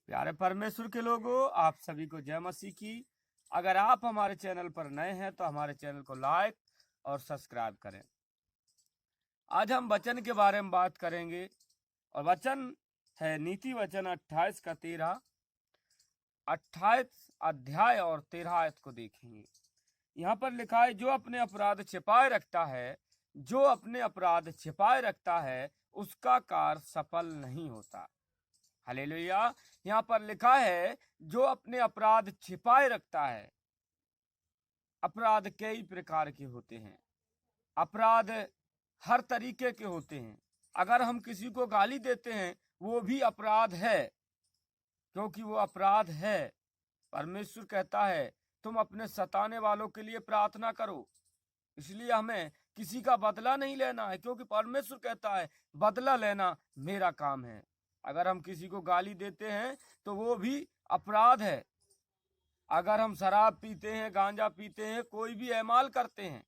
प्यारे परमेश्वर के लोगों, आप सभी को जय मसीह की। अगर आप हमारे चैनल पर नए हैं तो हमारे चैनल को लाइक और सब्सक्राइब करें। आज हम वचन के बारे में बात करेंगे और वचन है नीति वचन 28 का 13, 28 अध्याय और 13 आयत को देखेंगे। यहाँ पर लिखा है, जो अपने अपराध छिपाए रखता है, जो अपने अपराध छिपाए रखता है उसका कार्य सफल नहीं होता। हालेलुया। यहाँ पर लिखा है, जो अपने अपराध छिपाए रखता है। अपराध कई प्रकार के होते हैं, अपराध हर तरीके के होते हैं। अगर हम किसी को गाली देते हैं वो भी अपराध है, क्योंकि वो अपराध है। परमेश्वर कहता है तुम अपने सताने वालों के लिए प्रार्थना करो। इसलिए हमें किसी का बदला नहीं लेना है, क्योंकि परमेश्वर कहता है बदला लेना मेरा काम है। अगर हम किसी को गाली देते हैं तो वो भी अपराध है। अगर हम शराब पीते हैं, गांजा पीते हैं, कोई भी ऐमाल करते हैं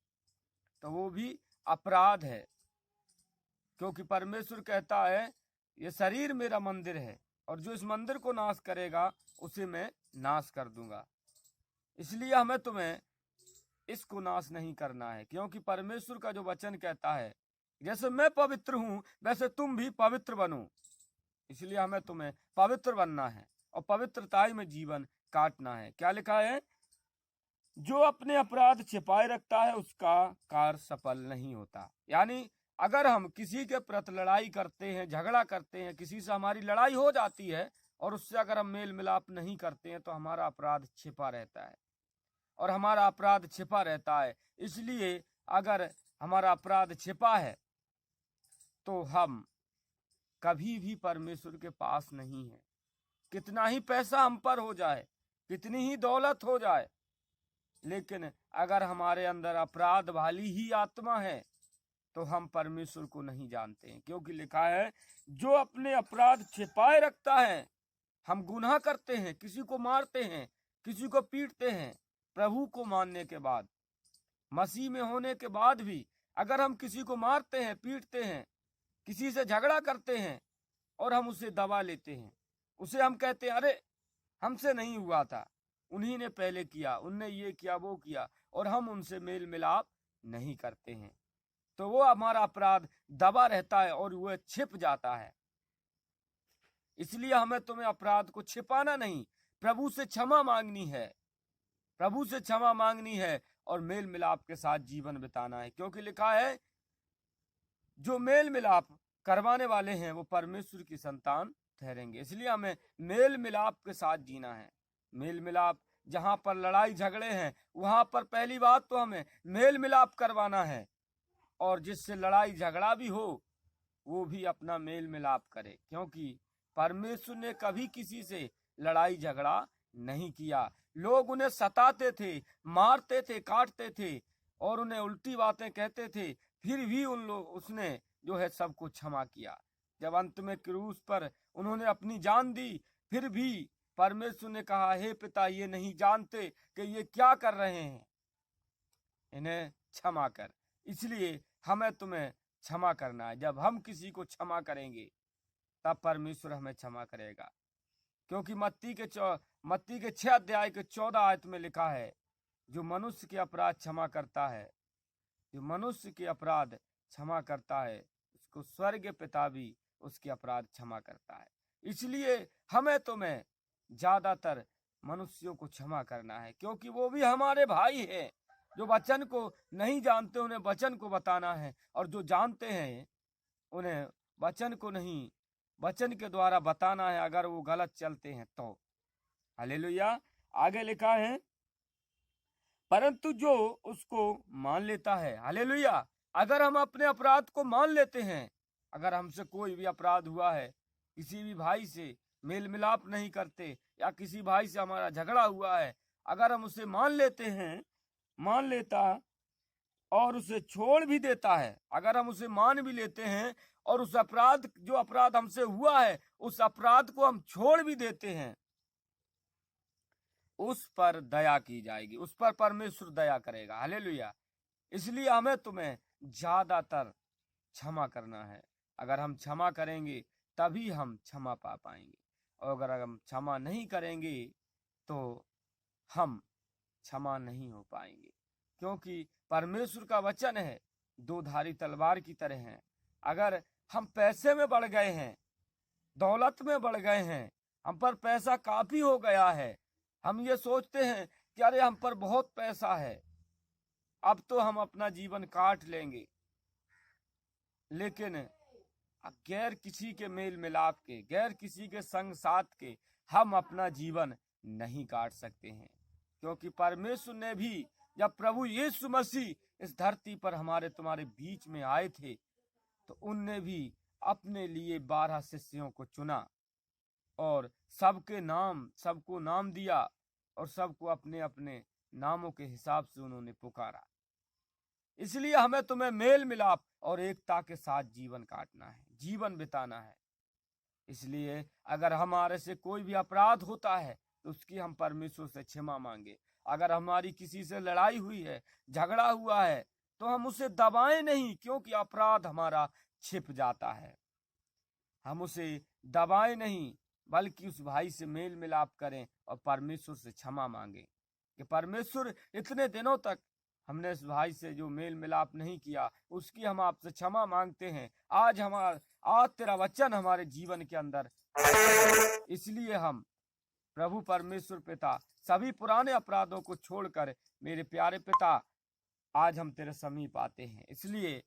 तो वो भी अपराध है, क्योंकि परमेश्वर कहता है ये शरीर मेरा मंदिर है और जो इस मंदिर को नाश करेगा उसे मैं नाश कर दूंगा। इसलिए हमें तुम्हें इसको नाश नहीं करना है, क्योंकि परमेश्वर का जो वचन कहता है जैसे मैं पवित्र हूं वैसे तुम भी पवित्र बनो। इसलिए हमें तुम्हें पवित्र बनना है और पवित्रताई में जीवन काटना है। क्या लिखा है? जो अपने अपराध छिपाए रखता है उसका कार्य सफल नहीं होता। यानी अगर हम किसी के प्रति लड़ाई करते हैं, झगड़ा करते हैं, किसी से हमारी लड़ाई हो जाती है और उससे अगर हम मेल मिलाप नहीं करते हैं तो हमारा अपराध छिपा रहता है और हमारा अपराध छिपा रहता है। इसलिए अगर हमारा अपराध छिपा है तो हम कभी भी परमेश्वर के पास नहीं है। कितना ही पैसा हम पर हो जाए, कितनी ही दौलत हो जाए, लेकिन अगर हमारे अंदर अपराध वाली ही आत्मा है तो हम परमेश्वर को नहीं जानते हैं। क्योंकि लिखा है, जो अपने अपराध छिपाए रखता है। हम गुनाह करते हैं, किसी को मारते हैं, किसी को पीटते हैं, प्रभु को मानने के बाद, मसीह में होने के बाद भी अगर हम किसी को मारते हैं, पीटते हैं, किसी से झगड़ा करते हैं और हम उसे दबा लेते हैं, उसे हम कहते हैं अरे हमसे नहीं हुआ था, उन्हीं ने पहले किया, उनने ये किया वो किया, और हम उनसे मेल मिलाप नहीं करते हैं, तो वो हमारा अपराध दबा रहता है और वह छिप जाता है। इसलिए हमें तुम्हें अपराध को छिपाना नहीं, प्रभु से क्षमा मांगनी है, प्रभु से क्षमा मांगनी है और मेल मिलाप के साथ जीवन बिताना है। क्योंकि लिखा है, जो मेल मिलाप करवाने वाले हैं वो परमेश्वर की संतान ठहरेंगे। इसलिए हमें मेल मिलाप के साथ जीना है। मेल मिलाप, जहां पर लड़ाई झगड़े हैं वहां पर पहली बात तो हमें मेल मिलाप करवाना है, और जिससे लड़ाई झगड़ा भी हो वो भी अपना मेल मिलाप करे, क्योंकि परमेश्वर ने कभी किसी से लड़ाई झगड़ा नहीं किया। लोग उन्हें सताते थे, मारते थे, काटते थे और उन्हें उल्टी बातें कहते थे, फिर भी उसने जो है सबको क्षमा किया। जब अंत में क्रूस पर उन्होंने अपनी जान दी, फिर भी परमेश्वर ने कहा, हे पिता, ये नहीं जानते कि ये क्या कर रहे हैं, इन्हें क्षमा कर। इसलिए हमें तुम्हें क्षमा करना है। जब हम किसी को क्षमा करेंगे तब परमेश्वर हमें क्षमा करेगा। क्योंकि मत्ती के 6 अध्याय के 14 आयत में लिखा है, जो मनुष्य के अपराध क्षमा करता है, जो मनुष्य के अपराध क्षमा करता है उसको स्वर्ग पिता भी उसके अपराध क्षमा करता है। इसलिए हमें तुम्हें ज्यादातर मनुष्यों को क्षमा करना है, क्योंकि वो भी हमारे भाई हैं। जो वचन को नहीं जानते उन्हें वचन को बताना है, और जो जानते हैं उन्हें वचन को नहीं, वचन के द्वारा बताना है अगर वो गलत चलते हैं तो। हालेलुया। आगे लिखा है, परंतु जो उसको मान लेता है। हालेलुया। अगर हम अपने अपराध को मान लेते हैं, अगर हमसे कोई भी अपराध हुआ है, किसी भी भाई से मेल मिलाप नहीं करते या किसी भाई से हमारा झगड़ा हुआ है, अगर हम उसे मान लेते हैं, मान लेता और उसे छोड़ भी देता है, अगर हम उसे मान भी लेते हैं और उस अपराध, जो अपराध हमसे हुआ है उस अपराध को हम छोड़ भी देते हैं, उस पर दया की जाएगी, उस पर परमेश्वर दया करेगा। हालेलुया। इसलिए हमें तुम्हें ज्यादातर क्षमा करना है। अगर हम क्षमा करेंगे तभी हम क्षमा पा पाएंगे। और अगर हम क्षमा नहीं करेंगे तो हम क्षमा नहीं हो पाएंगे, क्योंकि परमेश्वर का वचन है दो धारी तलवार की तरह है। अगर हम पैसे में बढ़ गए हैं, दौलत में बढ़ गए हैं, हम पर पैसा काफी हो गया है, हम ये सोचते हैं कि अरे हम पर बहुत पैसा है, अब तो हम अपना जीवन काट लेंगे, लेकिन गैर किसी के मेल मिलाप के, गैर किसी के संग साथ के हम अपना जीवन नहीं काट सकते हैं। क्योंकि परमेश्वर ने भी, जब प्रभु यीशु मसीह इस धरती पर हमारे तुम्हारे बीच में आए थे, तो उनने भी अपने लिए 12 शिष्यों को चुना और सबको नाम दिया और सबको अपने अपने नामों के हिसाब से उन्होंने पुकारा। इसलिए हमें तुम्हें मेल मिलाप और एकता के साथ जीवन काटना है, जीवन बिताना है। इसलिए अगर हमारे से कोई भी अपराध होता है तो उसकी हम परमेश्वर से क्षमा मांगे। अगर हमारी किसी से लड़ाई हुई है, झगड़ा हुआ है, तो हम उसे दबाएं नहीं, क्योंकि अपराध हमारा छिप जाता है। हम उसे दबाएं नहीं, बल्कि उस भाई से मेल मिलाप करें और परमेश्वर से क्षमा मांगे कि परमेश्वर, इतने दिनों तक हमने इस भाई से जो मेल मिलाप नहीं किया, उसकी हम आपसे क्षमा मांगते हैं। आज तेरा वचन हमारे जीवन के अंदर, इसलिए हम प्रभु परमेश्वर पिता सभी पुराने अपराधों को छोड़कर, मेरे प्यारे पिता, आज हम तेरे समीप आते हैं। इसलिए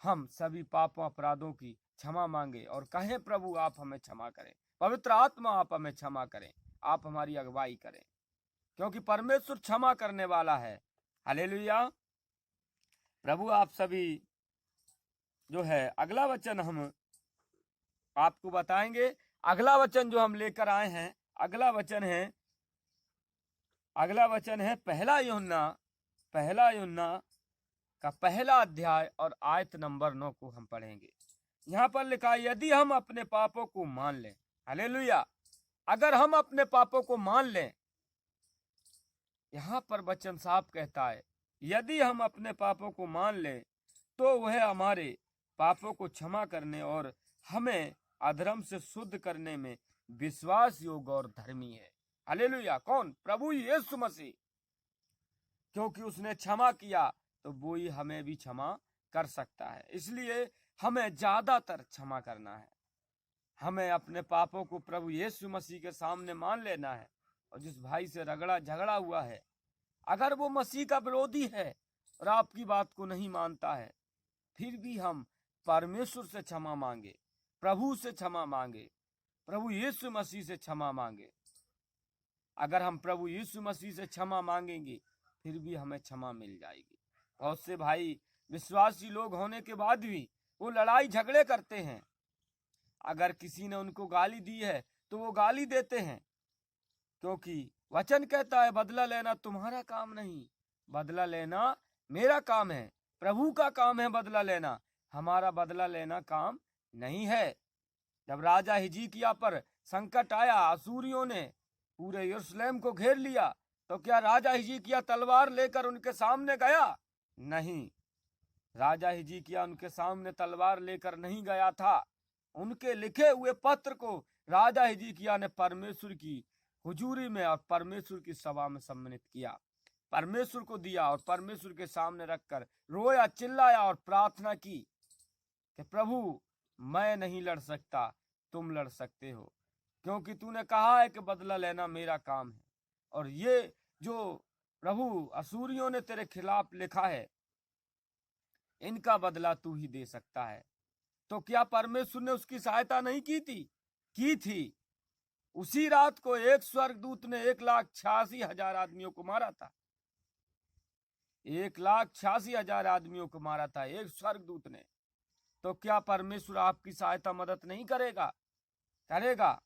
हम सभी पापों अपराधों की क्षमा मांगे और कहें प्रभु आप हमें क्षमा करें, पवित्र आत्मा आप हमें क्षमा करें, आप हमारी अगुवाई करें, क्योंकि परमेश्वर क्षमा करने वाला है। हालेलुया। प्रभु आप सभी जो है, अगला वचन हम आपको बताएंगे। अगला वचन जो हम लेकर आए हैं, अगला वचन है पहला यूहन्ना का पहला अध्याय और आयत नंबर 9 को हम पढ़ेंगे। यहाँ पर लिखा है, यदि हम अपने पापों को मान लें, हालेलुया, अगर हम अपने पापों को मान लें, यहाँ पर वचन साफ कहता है, यदि हम अपने पापों को मान लें तो वह हमारे पापों को क्षमा करने और हमें अधर्म से शुद्ध करने में विश्वास योग्य और धर्मी है। हालेलुया। कौन? प्रभु यीशु मसीह। क्योंकि उसने क्षमा किया तो वो ही हमें भी क्षमा कर सकता है। इसलिए हमें ज्यादातर क्षमा करना है। हमें अपने पापों को प्रभु यीशु मसीह के सामने मान लेना है। और जिस भाई से झगड़ा हुआ है, अगर वो मसीह का विरोधी है और आपकी बात को नहीं मानता है, फिर भी हम परमेश्वर से क्षमा मांगे, प्रभु से क्षमा मांगे, प्रभु यीशु मसीह से क्षमा मांगे। अगर हम प्रभु यीशु मसीह से क्षमा मांगेंगे, फिर भी हमें क्षमा मिल जाएगी। बहुत से भाई विश्वासी लोग होने के बाद भी वो लड़ाई झगड़े करते हैं। अगर किसी ने उनको गाली दी है तो वो गाली देते हैं, क्योंकि वचन कहता है बदला लेना तुम्हारा काम नहीं, बदला लेना मेरा काम है। प्रभु का काम है बदला लेना, हमारा बदला लेना काम नहीं है। जब राजा हिजकिय्याह पर संकट आया, असूरियों ने पूरे यरूशलेम को घेर लिया, तो क्या राजा हिजकिय्याह तलवार लेकर उनके सामने गया? नहीं, राजा हिजकिय्याह उनके सामने तलवार लेकर नहीं गया था। उनके लिखे हुए पत्र को राजा हिजकिय्याह ने परमेश्वर की हुजूरी में और परमेश्वर की सभा में सम्मानित किया, परमेश्वर को दिया और परमेश्वर के सामने रखकर रोया, चिल्लाया और प्रार्थना की कि प्रभु मैं नहीं लड़ सकता, तुम लड़ सकते हो, क्योंकि तूने कहा है कि बदला लेना मेरा काम है। और ये जो प्रभु असूरियों ने तेरे खिलाफ लिखा है, इनका बदला तू ही दे सकता है। तो क्या परमेश्वर ने उसकी सहायता नहीं की थी? की थी। उसी रात को एक स्वर्गदूत ने 1,86,000 आदमियों को मारा था। 1,86,000 आदमियों को मारा था एक स्वर्गदूत ने। तो क्या परमेश्वर आपकी सहायता मदद नहीं करेगा? करेगा।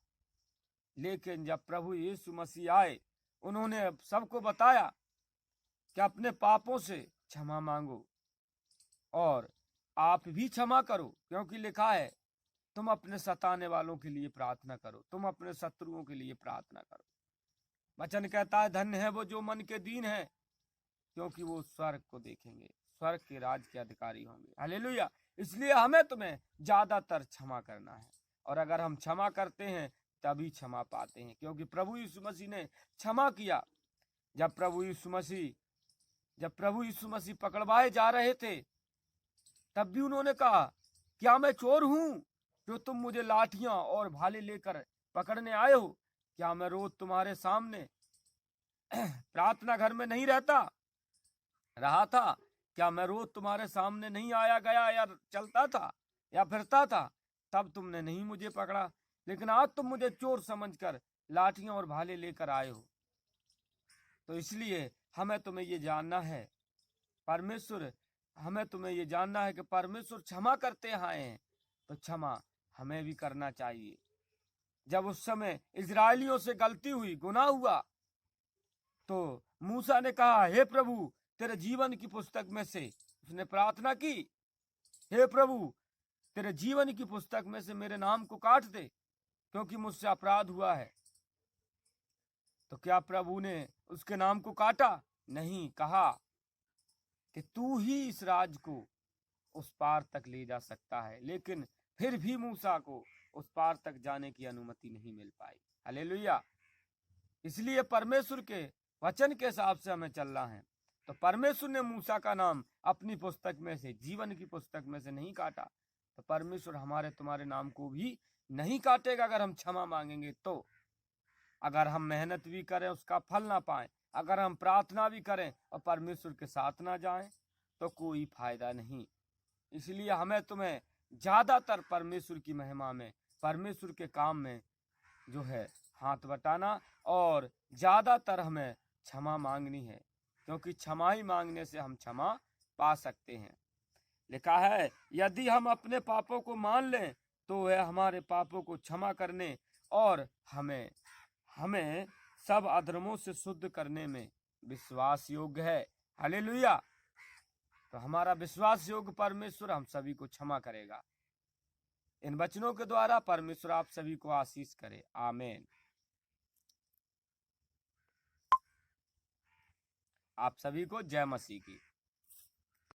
लेकिन जब प्रभु यीशु मसीह आए, उन्होंने सबको बताया कि अपने पापों से क्षमा मांगो और आप भी क्षमा करो, क्योंकि लिखा है तुम अपने सताने वालों के लिए प्रार्थना करो, तुम अपने शत्रुओं के लिए प्रार्थना करो। वचन कहता है धन्य है वो जो मन के दीन है, क्योंकि वो स्वर्ग को देखेंगे, स्वर्ग के राज के अधिकारी होंगे। हालेलुया। इसलिए हमें तुम्हें ज्यादातर क्षमा करना है, और अगर हम क्षमा करते हैं तभी क्षमा पाते हैं, क्योंकि प्रभु यीशु मसीह ने क्षमा किया। जब प्रभु यीशु मसीह पकड़वाए जा रहे थे, तब भी उन्होंने कहा, क्या मैं चोर हूं जो तुम मुझे लाठियां और भाले लेकर पकड़ने आए हो? क्या मैं रोज तुम्हारे सामने प्रार्थना घर में नहीं रहा था? क्या मैं रोज तुम्हारे सामने नहीं आया गया या चलता था या फिरता था? तब तुमने नहीं मुझे पकड़ा, लेकिन आज तुम मुझे चोर समझकर लाठियां और भाले लेकर आए हो। तो इसलिए हमें तुम्हें ये जानना है कि परमेश्वर क्षमा करते आए हैं, तो क्षमा हमें भी करना चाहिए। जब उस समय इजरायलियों से गलती हुई, गुनाह हुआ, तो मूसा ने कहा, हे प्रभु, तेरे जीवन की पुस्तक में से, उसने प्रार्थना की, हे प्रभु, तेरे जीवन की पुस्तक में से मेरे नाम को काट दे, क्योंकि मुझसे अपराध हुआ है। तो क्या प्रभु ने उसके नाम को काटा? नहीं, कहा कि तू ही इस राज को उस पार तक ले जा सकता है। लेकिन फिर भी मूसा को उस पार तक जाने की अनुमति नहीं मिल पाई। हालेलुया। इसलिए परमेश्वर के वचन के हिसाब से हमें चलना है। तो परमेश्वर ने मूसा का नाम अपनी पुस्तक में से, जीवन की पुस्तक में से नहीं काटा, तो परमेश्वर हमारे तुम्हारे नाम को भी नहीं काटेगा अगर हम क्षमा मांगेंगे तो। अगर हम मेहनत भी करें, उसका फल ना पाएं, अगर हम प्रार्थना भी करें और परमेश्वर के साथ ना जाएं, तो कोई फायदा नहीं। इसलिए हमें तुम्हें ज्यादातर परमेश्वर की महिमा में, परमेश्वर के काम में जो है हाथ बटाना, और ज्यादातर हमें क्षमा मांगनी है, क्योंकि क्षमा ही मांगने से हम क्षमा पा सकते हैं। लिखा है, यदि हम अपने पापों को मान लें तो वह हमारे पापों को क्षमा करने और हमें सब अधर्मों से शुद्ध करने में विश्वास योग्य है। हालेलुया। तो हमारा विश्वास योग्य परमेश्वर हम सभी को क्षमा करेगा। इन वचनों के द्वारा परमेश्वर आप सभी को आशीष करे। आमीन। आप सभी को जय मसीह की।